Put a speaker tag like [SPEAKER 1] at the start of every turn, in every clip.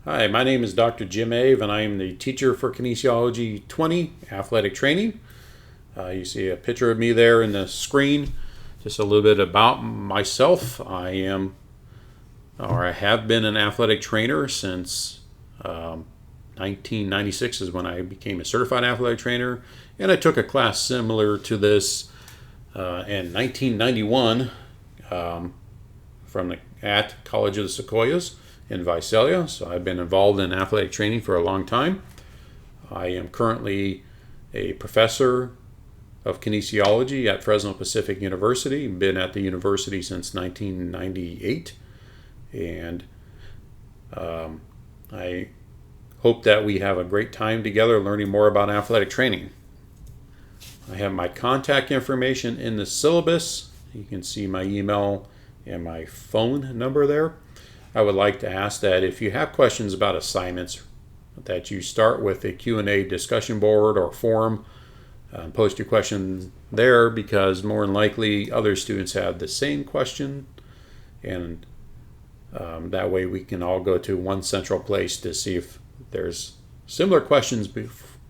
[SPEAKER 1] Hi, my name is Dr. Jim Ave, and I am the teacher for Kinesiology 20 Athletic Training. You see a picture of me there in the screen. Just a little bit about myself. I have been an athletic trainer since 1996 is when I became a certified athletic trainer, and I took a class similar to this in 1991 at College of the Sequoias in Visalia. So I've been involved in athletic training for a long time. I am currently a professor of kinesiology at Fresno Pacific University. Been at the university since 1998, and I hope that we have a great time together learning more about athletic training. I have my contact information in the syllabus. You can see my email and my phone number there. I would like to ask that if you have questions about assignments, that you start with a Q&A discussion board or forum. Post your question there, because more than likely other students have the same question, and that way we can all go to one central place to see if there's similar questions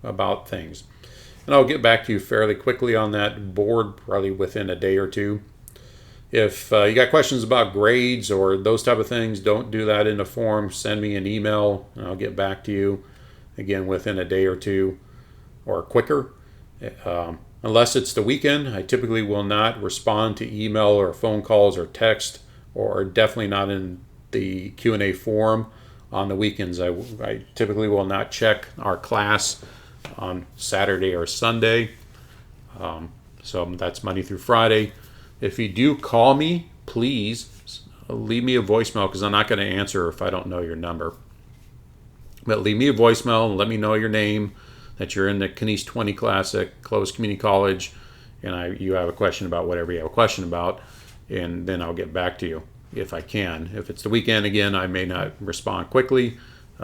[SPEAKER 1] about things. And I'll get back to you fairly quickly on that board, probably within a day or two. If you got questions about grades or those type of things, don't do that in a forum. Send me an email, and I'll get back to you, again, within a day or two or quicker. Unless it's the weekend, I typically will not respond to email or phone calls or text, or definitely not in the Q&A forum on the weekends. I typically will not check our class on Saturday or Sunday. So that's Monday through Friday. If you do call me, please leave me a voicemail, because I'm not going to answer if I don't know your number. But leave me a voicemail and let me know your name, that you're in the Kines 20 class at Clovis Community College, and you have a question about whatever you have a question about, and then I'll get back to you if I can. If it's the weekend, again, I may not respond quickly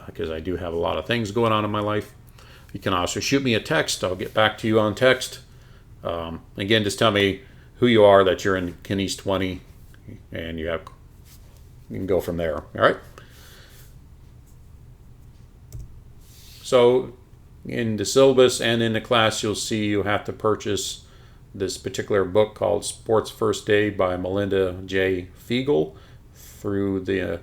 [SPEAKER 1] because I do have a lot of things going on in my life. You can also shoot me a text. I'll get back to you on text. Again, just tell me who you are, that you're in Kines 20, and you can go from there. All right. So in the syllabus and in the class, you'll see you have to purchase this particular book called Sports First Aid by Melinda J. Fiegel through the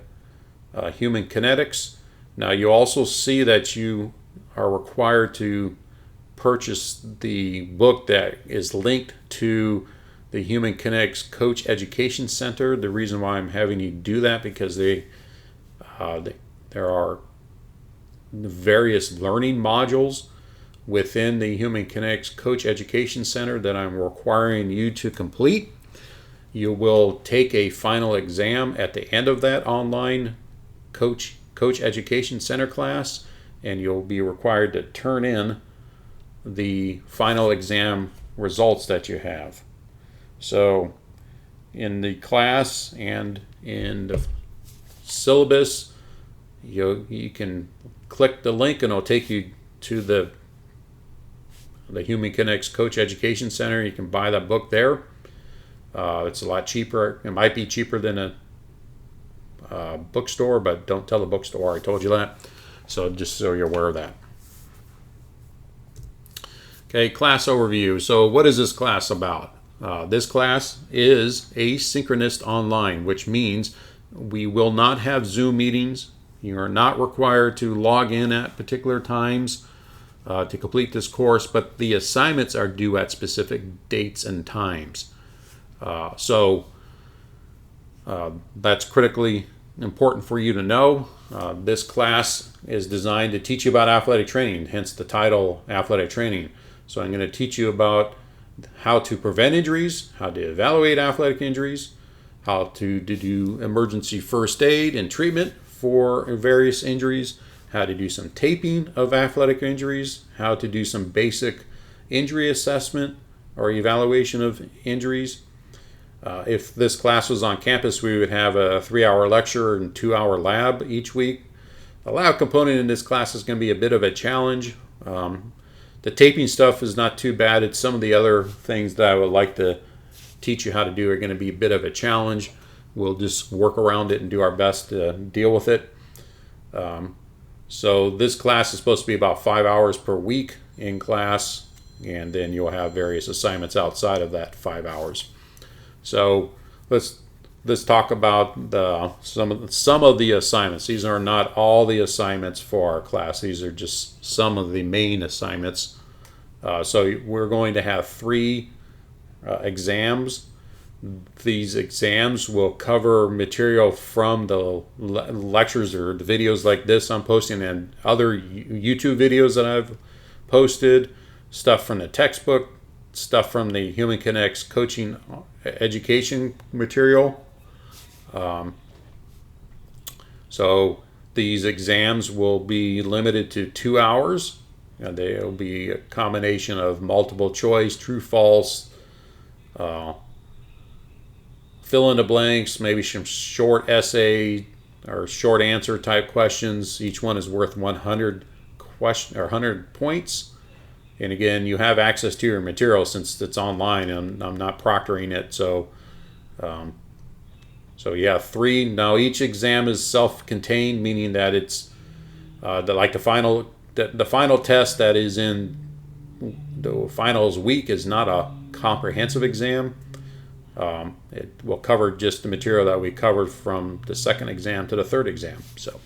[SPEAKER 1] Human Kinetics. Now, you also see that you are required to purchase the book that is linked to the Human Kinetics Coach Education Center. The reason why I'm having you do that, because there are various learning modules within the Human Kinetics Coach Education Center that I'm requiring you to complete. You will take a final exam at the end of that online Coach Education Center class, and you'll be required to turn in the final exam results that you have. So in the class and in the syllabus, you can click the link and it'll take you to the Human Kinetics Coach Education Center. You can buy that book there. It's a lot cheaper. It might be cheaper than a bookstore, but don't tell the bookstore I told you that. So just so you're aware of that. Okay, class overview. So what is this class about? This class is asynchronous online, which means we will not have Zoom meetings. You are not required to log in at particular times to complete this course, but the assignments are due at specific dates and times. So that's critically important for you to know. This class is designed to teach you about athletic training, hence the title, Athletic Training. So I'm going to teach you about how to prevent injuries, how to evaluate athletic injuries, how to do emergency first aid and treatment for various injuries, how to do some taping of athletic injuries, how to do some basic injury assessment or evaluation of injuries. If this class was on campus, we would have a 3-hour lecture and 2-hour lab each week. The lab component in this class is going to be a bit of a challenge. The taping stuff is not too bad. It's some of the other things that I would like to teach you how to do are going to be a bit of a challenge. We'll just work around it and do our best to deal with it. So this class is supposed to be about 5 hours per week in class, and then you'll have various assignments outside of that 5 hours. So let's talk about some of the assignments. These are not all the assignments for our class. These are just some of the main assignments. So we're going to have 3 exams. These exams will cover material from the lectures or the videos like this I'm posting, and other YouTube videos that I've posted, stuff from the textbook, stuff from the Human Kinetics coaching education material. So these exams will be limited to 2 hours, and they'll be a combination of multiple choice, true, false, fill in the blanks, maybe some short essay or short answer type questions. Each one is worth 100 points. And again, you have access to your material since it's online, and I'm not proctoring it. So yeah, 3. Now each exam is self-contained, meaning that it's like the final test that is in the finals week is not a comprehensive exam. It will cover just the material that we covered from the second exam to the third exam. So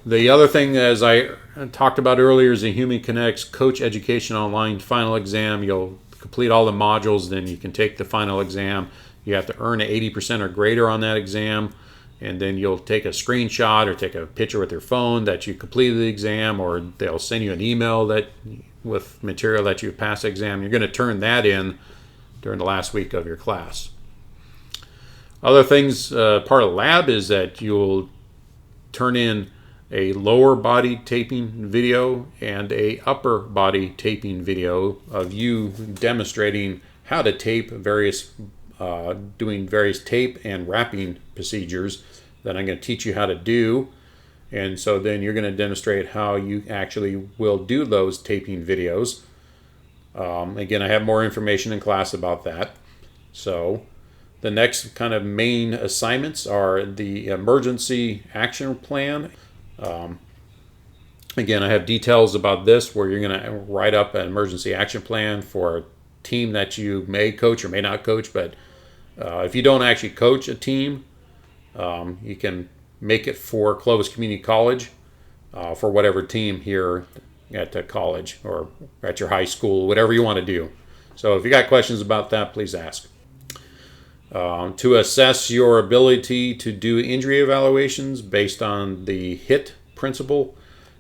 [SPEAKER 1] the other thing, as I talked about earlier, is the Human Kinetics Coach Education Online final exam. You'll complete all the modules, then you can take the final exam. You have to earn an 80% or greater on that exam, and then you'll take a screenshot or take a picture with your phone that you completed the exam, or they'll send you an email with material that you passed the exam. You're going to turn that in during the last week of your class. Other things, part of the lab is that you'll turn in a lower body taping video and a upper body taping video of you demonstrating how to tape doing various tape and wrapping procedures that I'm going to teach you how to do. And so then you're going to demonstrate how you actually will do those taping videos. Again, I have more information in class about that. So the next kind of main assignments are the emergency action plan. Again, I have details about this where you're going to write up an emergency action plan for a team that you may coach or may not coach. But if you don't actually coach a team, you can make it for Clovis Community College for whatever team here at the college or at your high school, whatever you want to do. So if you got questions about that, please ask. To assess your ability to do injury evaluations based on the HIT principle,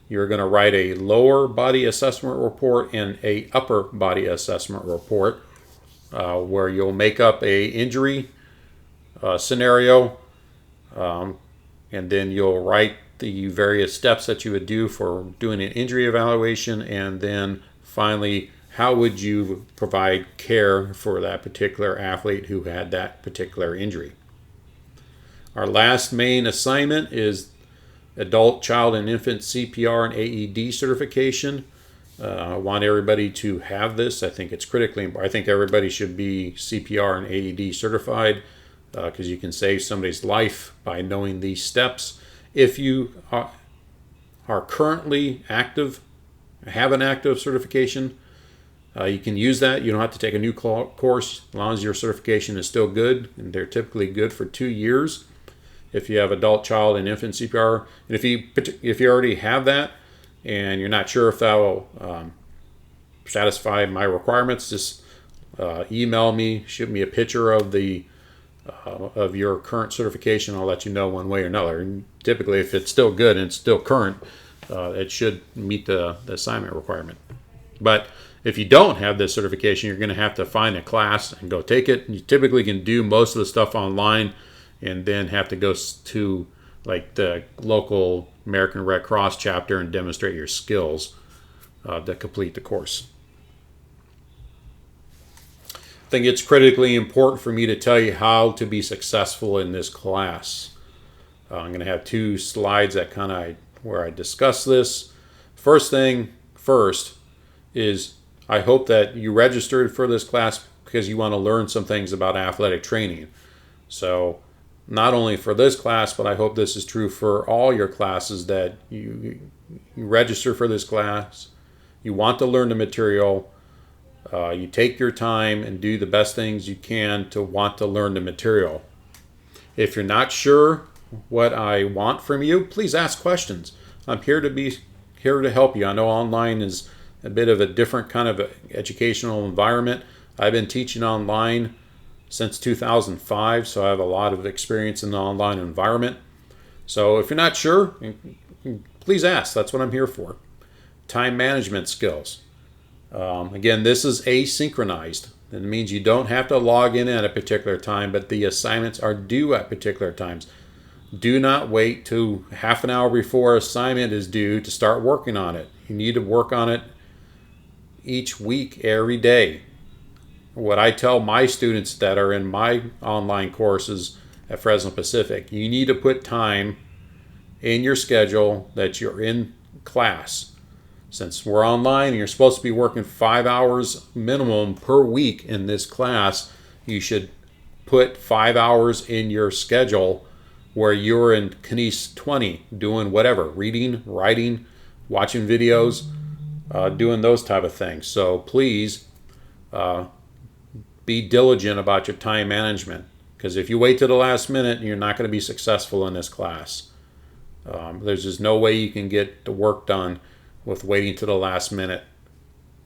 [SPEAKER 1] you're going to write a lower body assessment report and a upper body assessment report where you'll make up a injury scenario, and then you'll write the various steps that you would do for doing an injury evaluation, and then finally, how would you provide care for that particular athlete who had that particular injury. Our last main assignment is adult, child, and infant CPR and AED certification. I want everybody to have this. I think it's critically important. I think everybody should be CPR and AED certified because you can save somebody's life by knowing these steps. If you are currently active, have an active certification, you can use that. You don't have to take a new course as long as your certification is still good, and they're typically good for 2 years. If you have adult, child, and infant CPR, and if you already have that and you're not sure if that will satisfy my requirements, just email me, shoot me a picture of your current certification. I'll let you know one way or another. And typically, if it's still good and it's still current, it should meet the assignment requirement. But if you don't have this certification, you're going to have to find a class and go take it. You typically can do most of the stuff online and then have to go to like the local American Red Cross chapter and demonstrate your skills to complete the course. I think it's critically important for me to tell you how to be successful in this class. I'm going to have 2 slides that where I discuss this. First is I hope that you registered for this class because you want to learn some things about athletic training. So not only for this class, but I hope this is true for all your classes, that you register for this class, you want to learn the material, you take your time and do the best things you can to want to learn the material. If you're not sure what I want from you, please ask questions. I'm here to help you. I know online is a bit of a different kind of educational environment. I've been teaching online since 2005, so I have a lot of experience in the online environment. So if you're not sure, please ask. That's what I'm here for. Time management skills. Again, this is asynchronized. That means you don't have to log in at a particular time, but the assignments are due at particular times. Do not wait till half an hour before assignment is due to start working on it. You need to work on it each week, every day. What I tell my students that are in my online courses at Fresno Pacific, you need to put time in your schedule that you're in class. Since we're online and you're supposed to be working 5 hours minimum per week in this class, you should put 5 hours in your schedule where you're in KINES 20 doing whatever, reading, writing, watching videos, doing those type of things. So please be diligent about your time management, because if you wait to the last minute, you're not going to be successful in this class. There's just no way you can get the work done with waiting to the last minute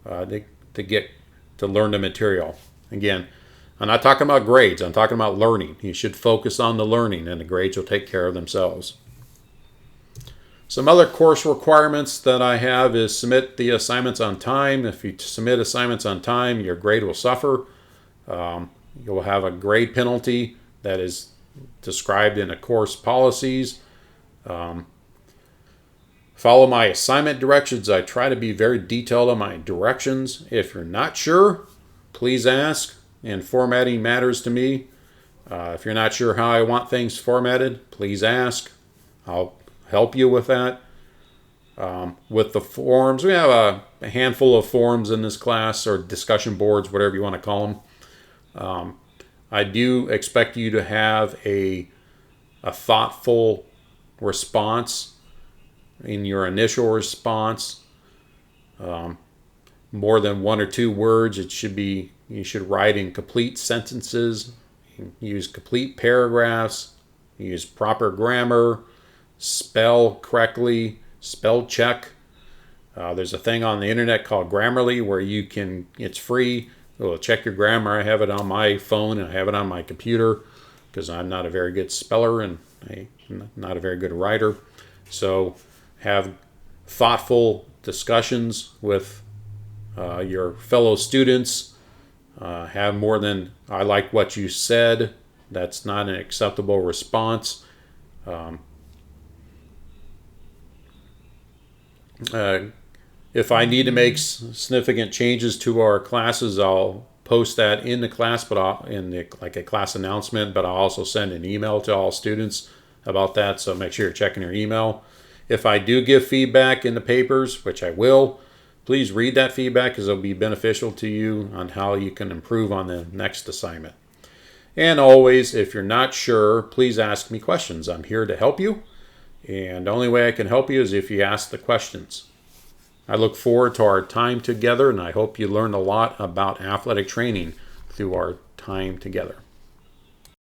[SPEAKER 1] to learn the material. Again, I'm not talking about grades. I'm talking about learning. You should focus on the learning, and the grades will take care of themselves. Some other course requirements that I have is submit the assignments on time. If you submit assignments on time, your grade will suffer. You'll have a grade penalty that is described in the course policies. Follow my assignment directions. I try to be very detailed on my directions. If you're not sure, please ask, and formatting matters to me. If you're not sure how I want things formatted, please ask. I'll help you with that. With the forms, we have a handful of forms in this class, or discussion boards, whatever you want to call them. I do expect you to have a thoughtful response in your initial response. More than 1 or 2 words. You should write in complete sentences, use complete paragraphs, use proper grammar, spell correctly, spell check. There's a thing on the internet called Grammarly where it's free. It'll check your grammar. I have it on my phone and I have it on my computer because I'm not a very good speller and I'm not a very good writer. So have thoughtful discussions with your fellow students. Have more than "I like what you said." That's not an acceptable response. If I need to make significant changes to our classes, I'll post that in the class, but like a class announcement. But I'll also send an email to all students about that. So make sure you're checking your email. If I do give feedback in the papers, which I will, please read that feedback because it'll be beneficial to you on how you can improve on the next assignment. And always, if you're not sure, please ask me questions. I'm here to help you. And the only way I can help you is if you ask the questions. I look forward to our time together, and I hope you learned a lot about athletic training through our time together.